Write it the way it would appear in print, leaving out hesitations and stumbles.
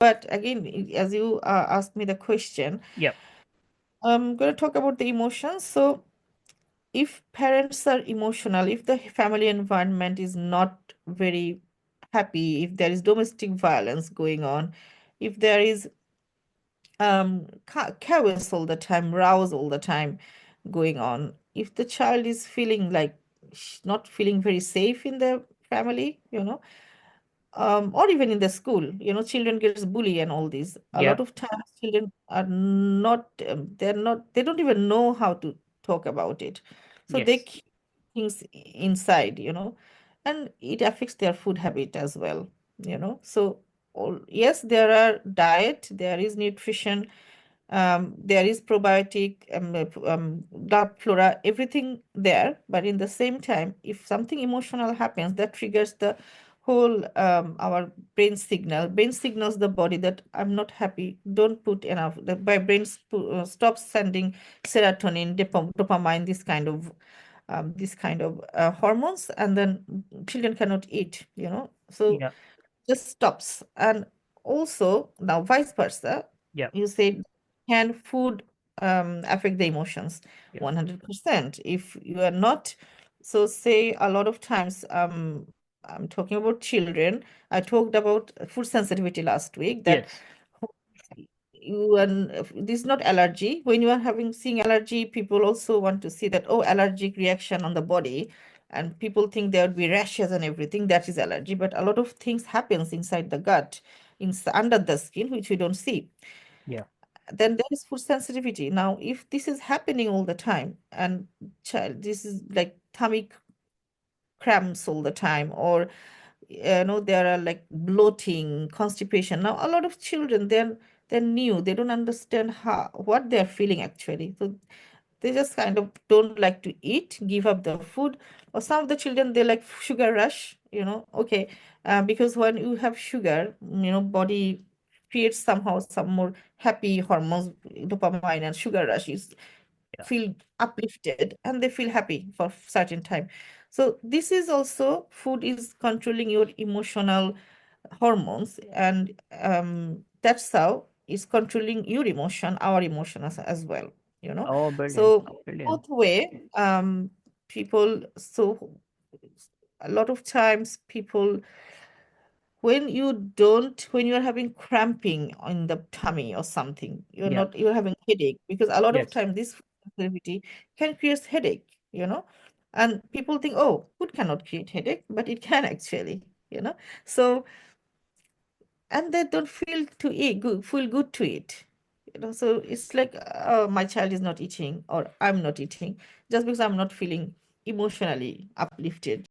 But again, as you asked me the question, Yeah. I'm going to talk about the emotions. So if parents are emotional, if the family environment is not very happy, if there is domestic violence going on, if there is chaos all the time, rows all the time going on, if the child is feeling like not feeling very safe in the family, or even in the school, children gets bullied and all this. A Yeah. lot of times children are not, they don't even know how to talk about it. So they Yes. keep things inside, and it affects their food habit as well, So yes, there are diet, there is nutrition, there is probiotic, gut flora, everything there. But in the same time, if something emotional happens, that triggers the whole our brain signals the body that I'm not happy. Don't put enough. The my brain stops sending serotonin, dopamine, this kind of hormones, and then children cannot eat. So Yeah. just stops. And also now vice versa, Yeah. you say, can food affect the emotions? Yeah. 100%. If you are not, so say a lot of times, I'm talking about children. I talked about food sensitivity last week, that Yes. you and this is not allergy. When you are having seeing allergy, people also want to see that, oh, allergic reaction on the body, and people think there would be rashes and everything. That is allergy, but a lot of things happens inside the gut, under the skin, which we don't see. Yeah. Then there is food sensitivity. Now if this is happening all the time, and child, this is like tummy cramps all the time, or there are like bloating, constipation. Now a lot of children, they're new, they don't understand how what they're feeling actually. So they just kind of don't like to eat, give up the food. Or some of the children, they like sugar rush, okay, because when you have sugar, body creates somehow some more happy hormones, dopamine and sugar rush. You Yeah. feel uplifted and they feel happy for certain time. So this is also, food is controlling your emotional hormones, and that's how it's controlling your emotion, our emotion as well. Oh, brilliant. So Brilliant. both way, people, so a lot of times people, when you are having cramping in the tummy or something, Yeah. you're having headache, because a lot of Yes. time this activity can create headache. And people think, oh, food cannot create headache, but it can actually. So, and they don't feel to eat good, feel good to eat. So it's like, oh, my child is not eating, or I'm not eating, just because I'm not feeling emotionally uplifted.